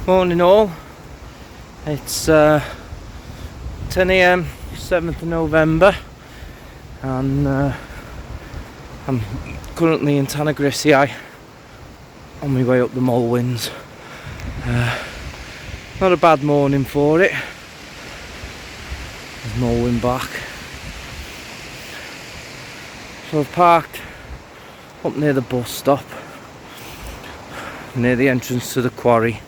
Morning all. It's 10 AM 7th of November and I'm currently in Tanagrissi on my way up the Moelwyns. Not a bad morning for it. There's Moelwyn back. So I've parked up near the bus stop, near the entrance to the quarry.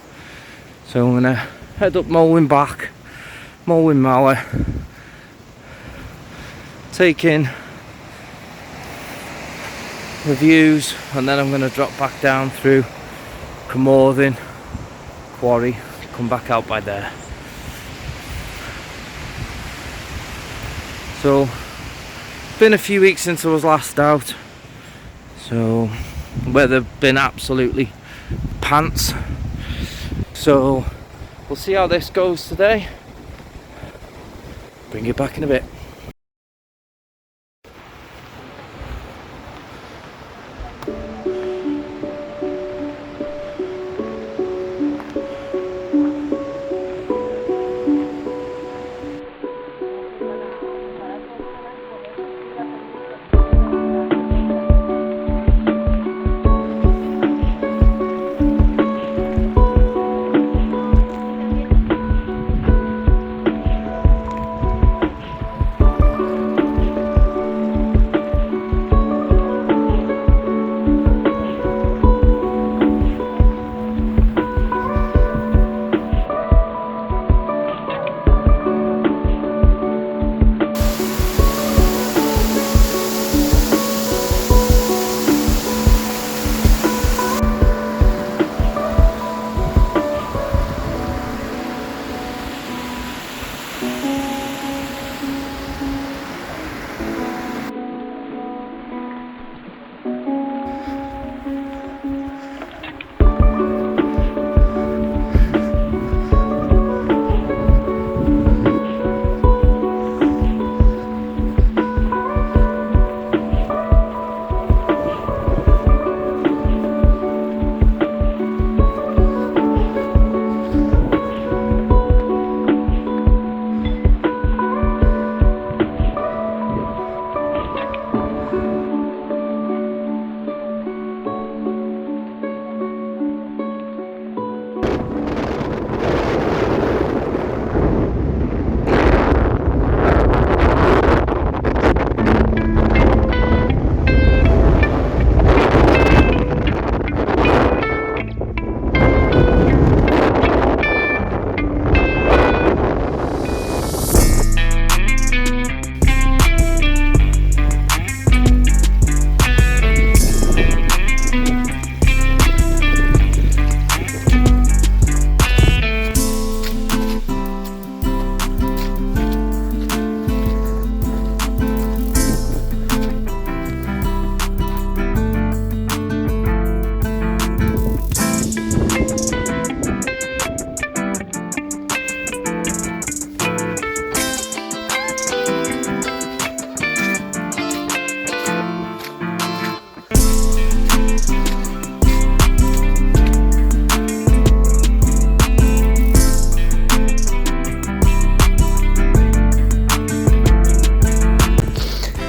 So I'm gonna head up Moelwyn back, Moelwyn Mower, take in the views, and then I'm gonna drop back down through Carmarthen quarry, come back out by there. So been a few weeks since I was last out, so weather been absolutely pants. So we'll see how this goes today. Bring you back in a bit.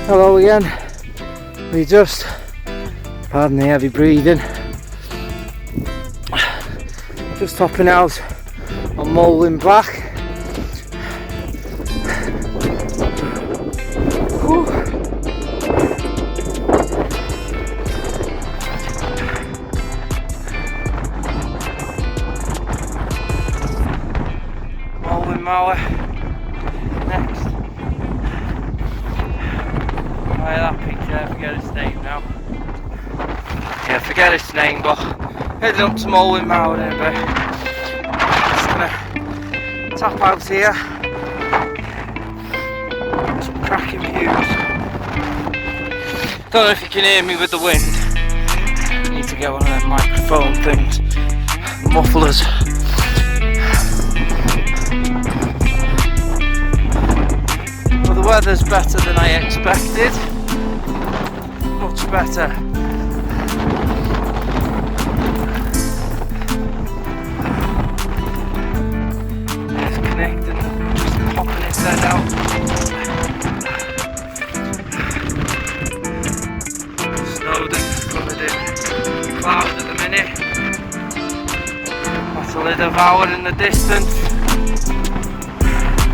Hello again. We just, pardon the heavy breathing, just hopping out on Moelwyn back. Whew. Moelwyn mower next. That picture, I forget its name now. Yeah, forget its name, but heading up to Moelwyn Mower in a bit. Just gonna tap out here. Some cracking views. Don't know if you can hear me with the wind. I need to get one of them microphone things, mufflers. Well, the weather's better than I expected. Much better. Easily devoured in the distance.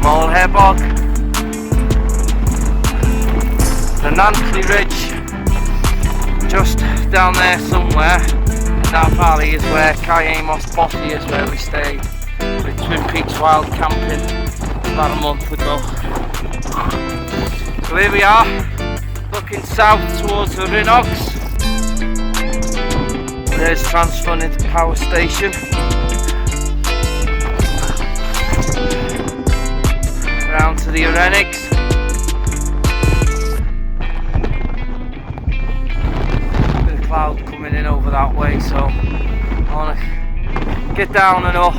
Molehair bog. The Nantley Ridge, just down there somewhere. That valley is where Kayamos Bothy is, where we stayed with Twin Peaks Wild Camping about a month ago. So here we are, looking south towards the Rhinogs. There's Transfunning Power Station. Round to the Arenics. Bit of cloud coming in over that way, so I want to get down and up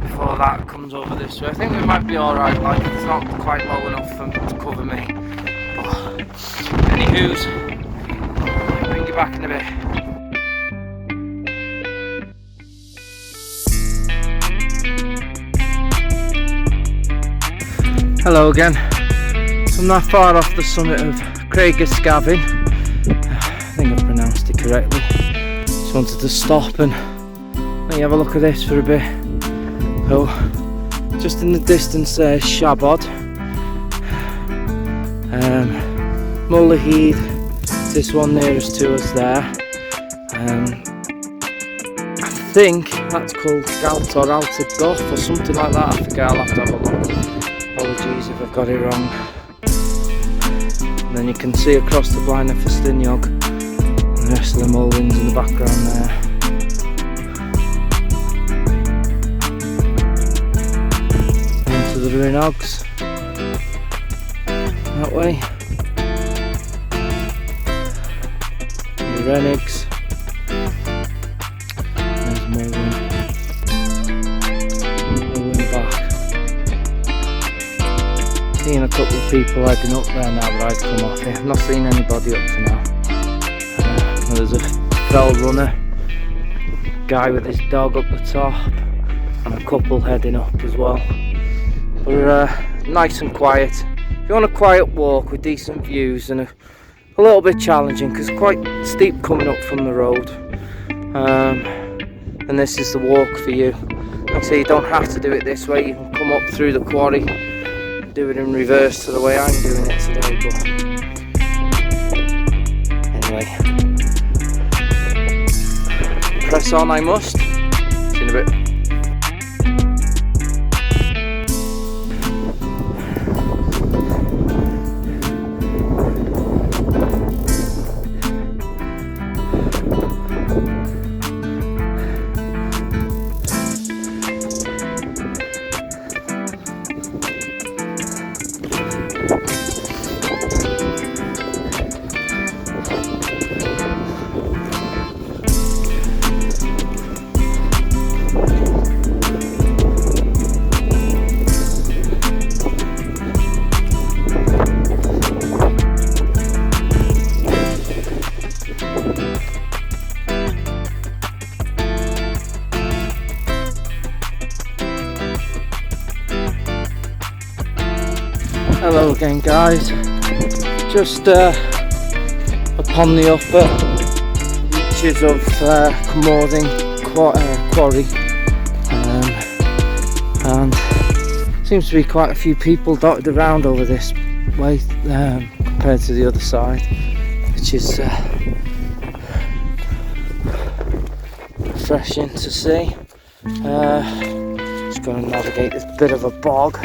before that comes over this way. I think we might be alright, like it's not quite low enough for them to cover me. But anywho's, I'll bring you back in a bit. Hello again. So I'm not far off the summit of Craigescavin. I think I've pronounced it correctly. Just wanted to stop and let you have a look at this for a bit. So, just in the distance there's Shabod. Mullaheed, this one nearest to us there. I think that's called Galt or Alta Goff or something like that. I think I'll have to have a look. Apologies if I've got it wrong. And then you can see across the Blaenau Festiniog and the rest of the Moelwyns in the background there. Into the Rhinogs that way. The Renigs. There's Moelwyn. Moelwyn back. Seeing a couple of people heading up there now, but I'd come off here. I've not seen anybody up to now. There's a fell runner, guy with his dog up the top, and a couple heading up as well. But nice and quiet. If you want a quiet walk with decent views and a little bit challenging because it's quite steep coming up from the road, and this is the walk for you. Like I say, you don't have to do it this way. You can come up through the quarry. Do it in reverse to the way I'm doing it today, but anyway, press on I must. See you in a bit. Hello again guys, just upon the upper reaches of Carmarthen quarry, and seems to be quite a few people dotted around over this way compared to the other side, which is refreshing to see. Just going to navigate this bit of a bog.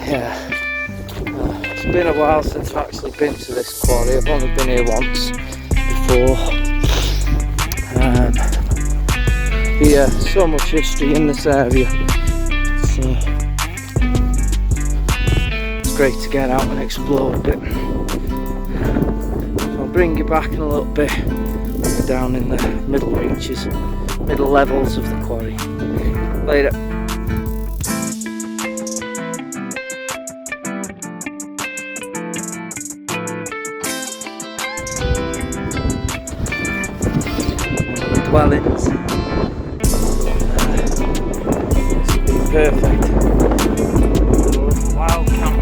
Yeah, it's been a while since I've actually been to this quarry. I've only been here once before. Yeah, so much history in this area. So it's great to get out and explore a bit. So I'll bring you back in a little bit. We're down in the middle reaches, middle levels of the quarry. Later. Moelwyns. This would be perfect. Little wild camp.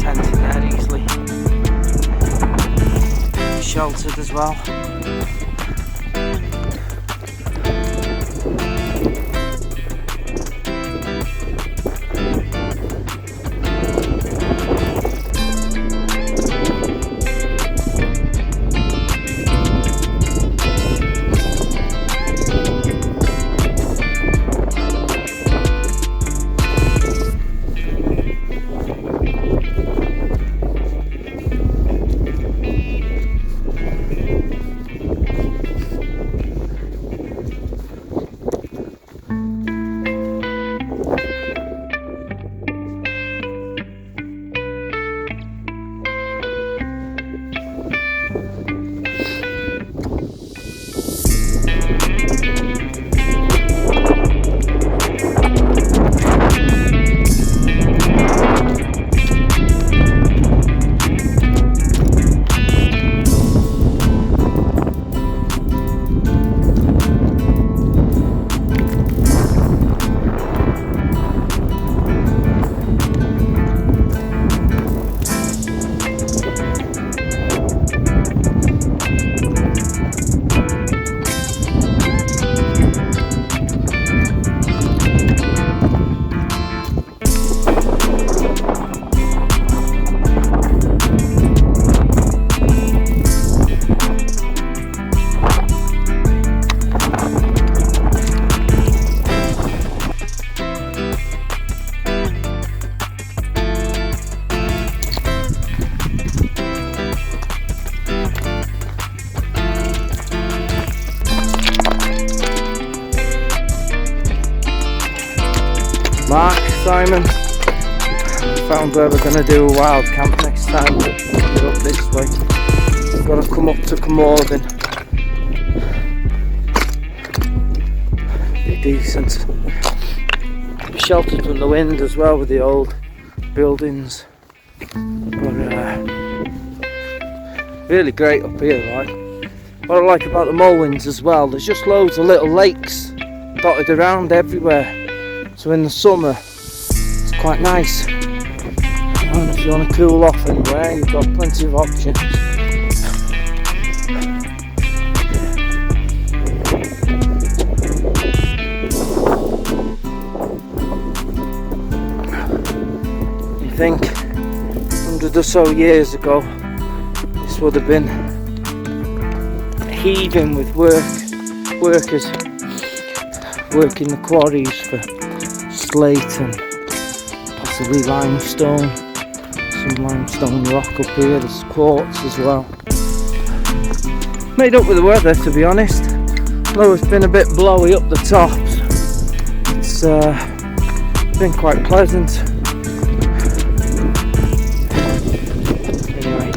Tent in there easily. sheltered as well. Mark, Simon, found where we're going to do a wild camp next time. Get up this way. We've got to come up to Carmarthen. Be decent. Be sheltered from the wind as well with the old buildings. But really great up here, like. What I like about the Moelwyns as well, there's just loads of little lakes dotted around everywhere. So in the summer, it's quite nice. And if you want to cool off anywhere, you've got plenty of options. You think 100 or so years ago, this would have been heaving with workers working the quarries for slate and possibly limestone, some limestone rock up here, there's quartz as well. Made up with the weather, to be honest, though it's been a bit blowy up the tops. It's been quite pleasant. Anyway,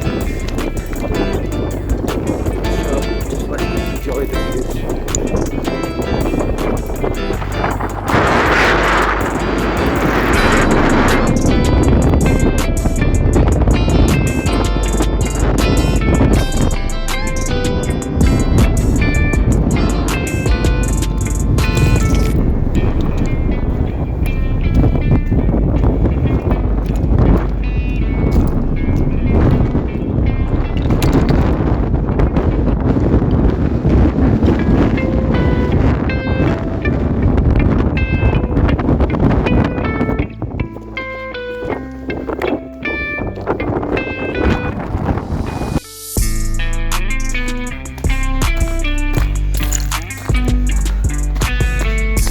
so just let you enjoy the views.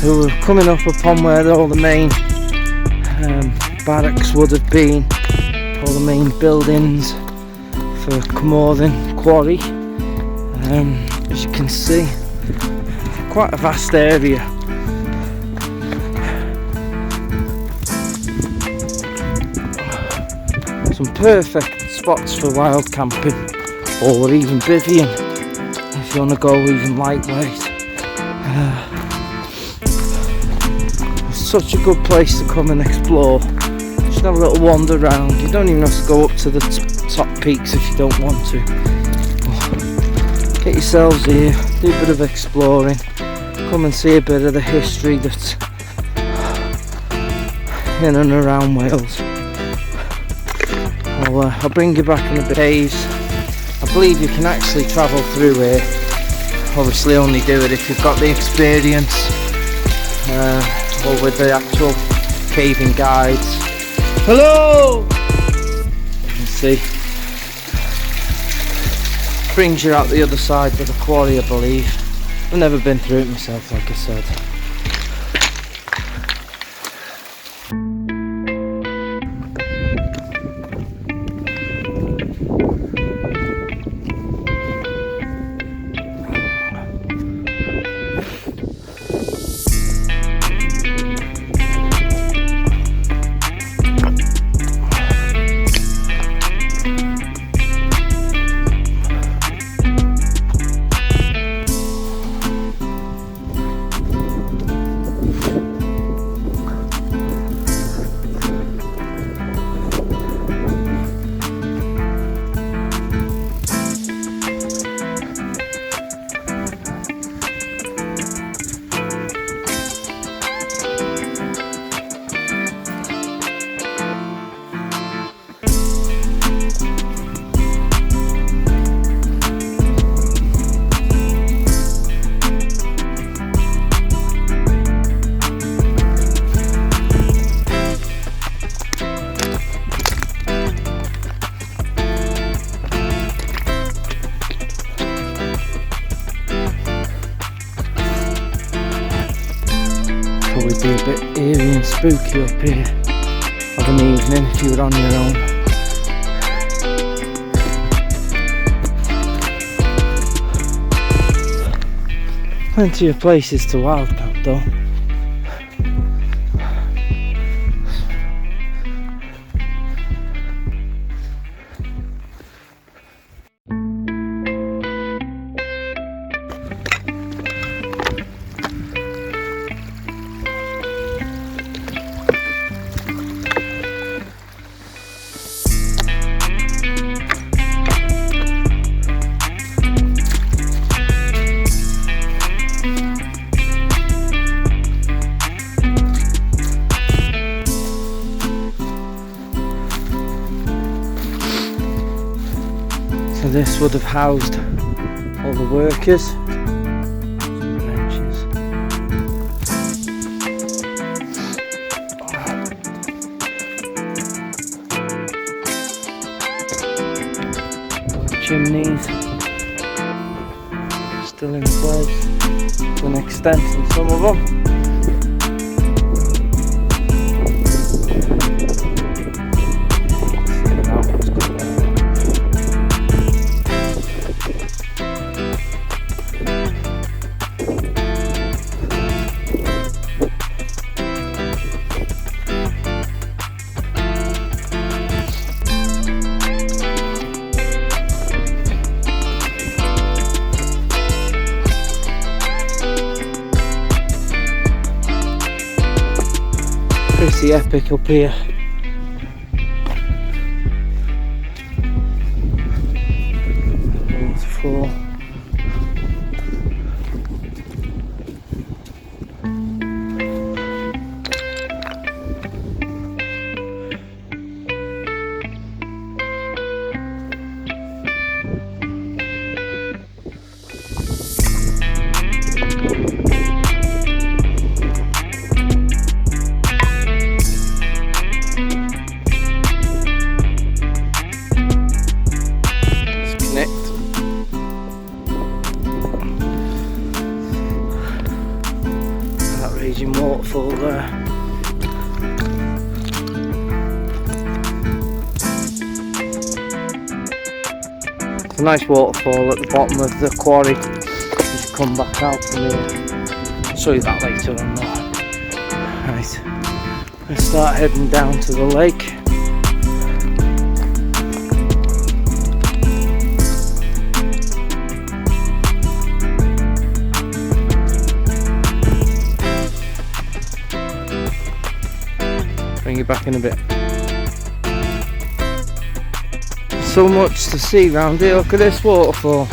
So we're coming up upon where all the main barracks would have been, all the main buildings for Carmarthen quarry. As you can see, quite a vast area. Some perfect spots for wild camping or even bivvying if you want to go even lightweight. Such a good place to come and explore. Just have a little wander around. You don't even have to go up to the top peaks if you don't want to. Get yourselves here, do a bit of exploring, come and see a bit of the history that's in and around Wales. I'll bring you back in a bit. Caves, I believe you can actually travel through here. Obviously only do it if you've got the experience, or with the actual caving guides. Hello! You can see. Brings you out the other side with the quarry, I believe. I've never been through it myself, like I said. Probably be a bit eerie and spooky up here of an evening if you were on your own. Plenty of places to wild camp though. So this would have housed all the workers. Some benches. Chimneys still in place to an extent in some of them. Pretty epic up here. Waterfall. Raging waterfall there. It's a nice waterfall at the bottom of the quarry. Just come back out from here. I'll show you that later on though. Right, let's start heading down to the lake. Bring you back in a bit. So much to see round here. Look at this waterfall.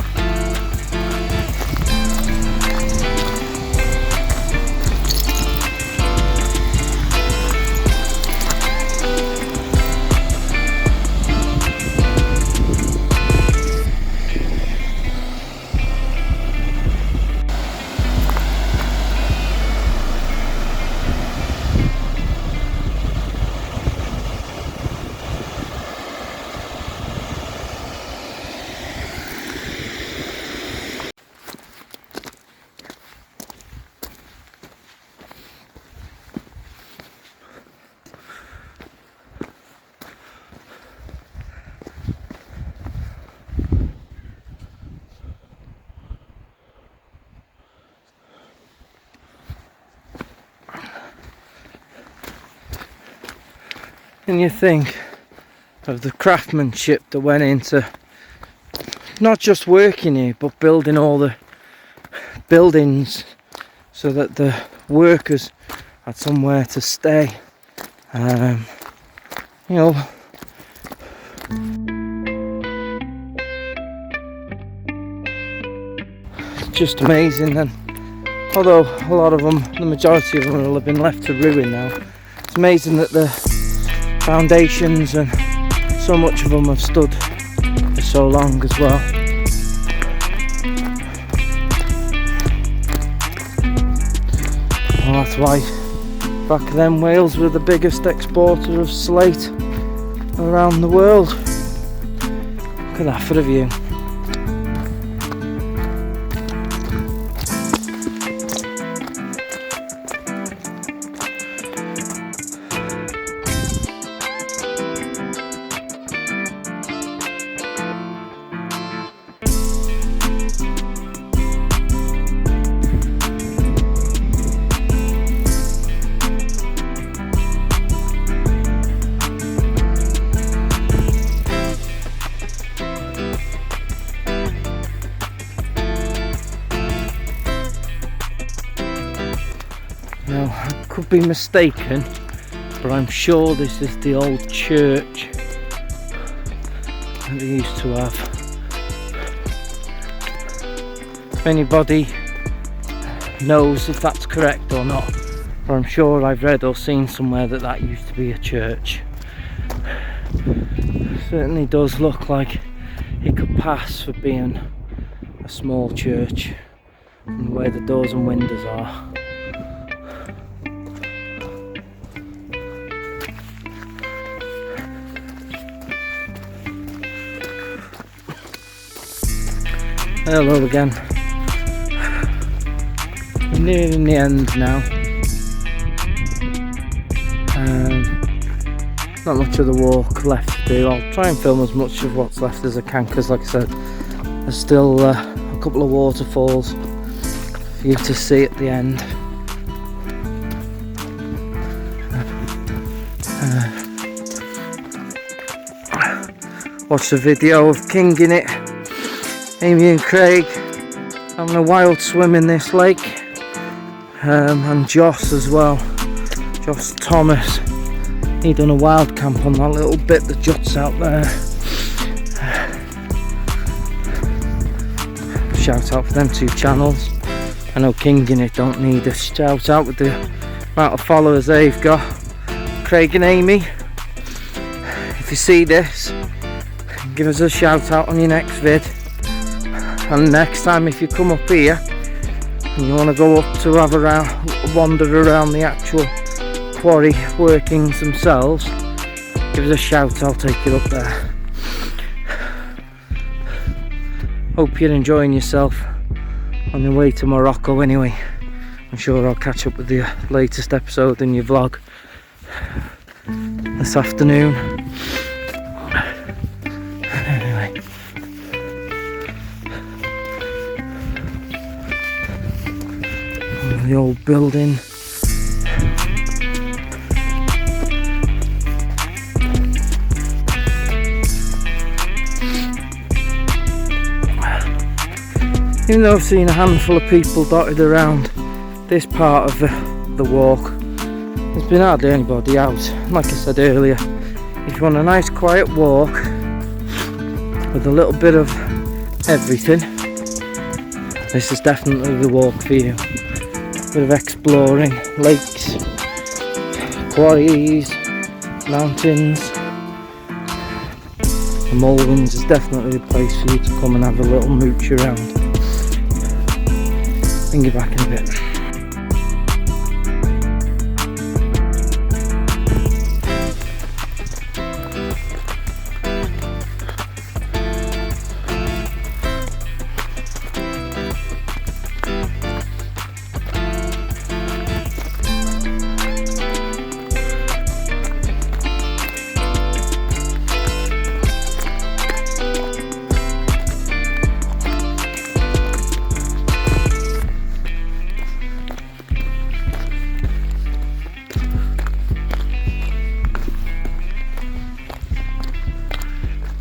And you think of the craftsmanship that went into not just working here, but building all the buildings so that the workers had somewhere to stay. You know, it's just amazing. And although a lot of them, the majority of them will have been left to ruin now, it's amazing that the foundations and so much of them have stood for so long as well. Well, that's why back then Wales were the biggest exporter of slate around the world. Look at that for a view. Now, I could be mistaken, but I'm sure this is the old church that they used to have. If anybody knows if that's correct or not, but I'm sure I've read or seen somewhere that that used to be a church. Certainly does look like it could pass for being a small church from the way the doors and windows are. Hello again. We're nearing the end now. Not much of the walk left to do. I'll try and film as much of what's left as I can, because like I said, there's still a couple of waterfalls for you to see at the end. Watched a video of Kinging It, Amy and Craig having a wild swim in this lake, and Joss as well, Joss Thomas. He done a wild camp on that little bit that juts out there. Shout out for them two channels. I know Kinging It don't need a shout out with the amount of followers they've got. Craig and Amy, if you see this, give us a shout out on your next vid. And next time, if you come up here and you want to go up to have a wander around the actual quarry workings themselves, give us a shout, I'll take you up there. Hope you're enjoying yourself on your way to Morocco anyway. I'm sure I'll catch up with the latest episode in your vlog this afternoon. Anyway, the old building. Even though I've seen a handful of people dotted around this part of the walk, there's been hardly anybody out. Like I said earlier, if you want a nice quiet walk with a little bit of everything, this is definitely the walk for you. A bit of exploring lakes, quarries, mountains. The Moelwyns is definitely the place for you to come and have a little mooch around. Bring you back in a bit.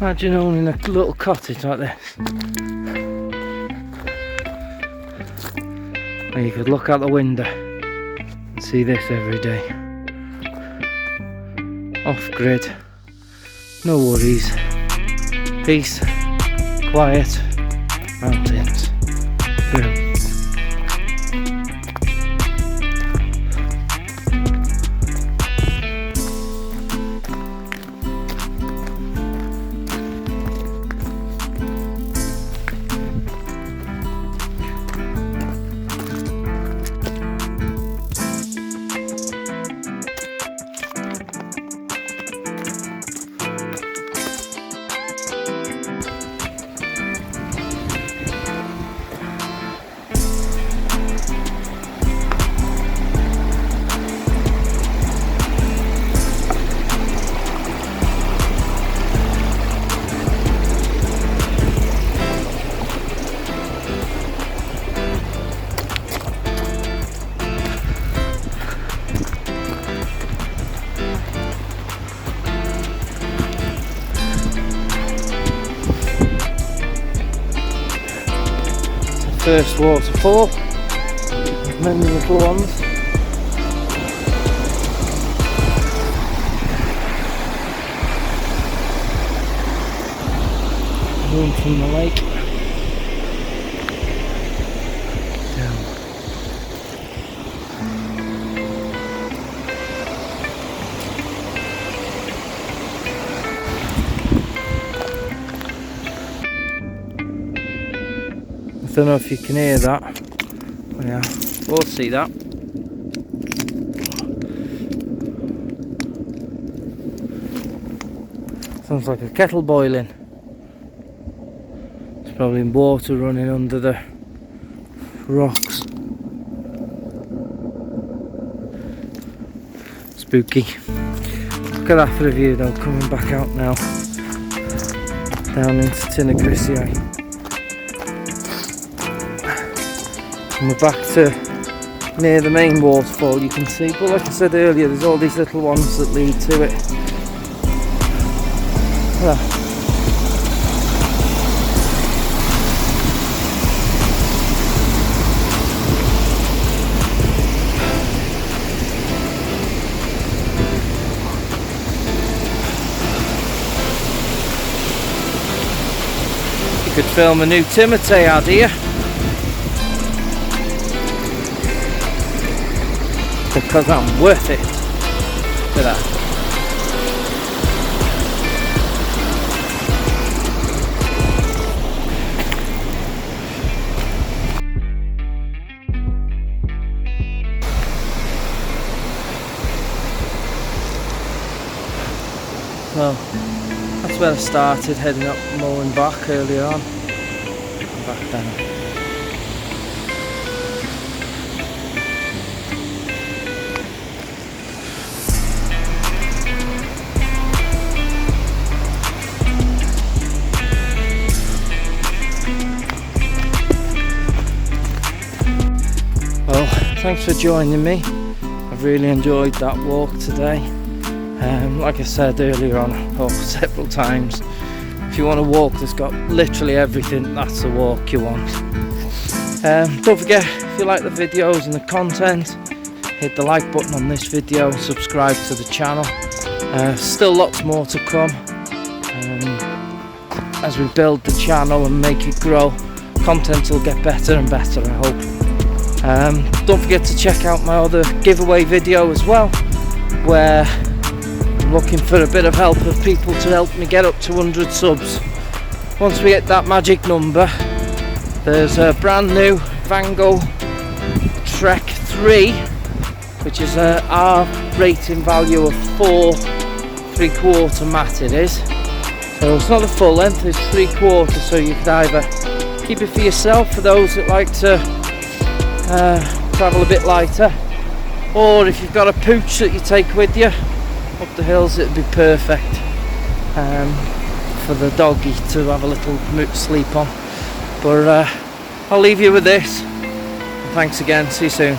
Imagine owning a little cottage like this, where you could look out the window and see this every day. Off grid, no worries, peace, quiet, mountains. Boom. First waterfall, many little ones. Room from the lake. Down. I don't know if you can hear that. Yeah, we'll see that. Sounds like a kettle boiling. There's probably water running under the rocks. Spooky. Look at that for a view though, coming back out now. Down into Tinagrissi. And we're back to near the main waterfall, you can see, but like I said earlier, there's all these little ones that lead to it. Well, you could film a new Timotei ad here. Because I'm worth it. Look at that. Well, that's where I started, heading up Moelwyns back earlier on. Back down. Thanks for joining me. I've really enjoyed that walk today. Like I said earlier on, or several times, if you want a walk that's got literally everything, that's the walk you want. Don't forget, if you like the videos and the content, hit the like button on this video, subscribe to the channel. Still lots more to come as we build the channel and make it grow. Content will get better and better, I hope. Don't forget to check out my other giveaway video as well, where I'm looking for a bit of help of people to help me get up to 100 subs. Once we hit that magic number, there's a brand new Van Gogh Trek 3, which is our rating value of 4 3/4 matte it is. So it's not the full length, it's 3/4, so you could either keep it for yourself, for those that like to travel a bit lighter, or if you've got a pooch that you take with you up the hills, it'd be perfect for the doggy to have a little sleep on. But I'll leave you with this. Thanks again, see you soon.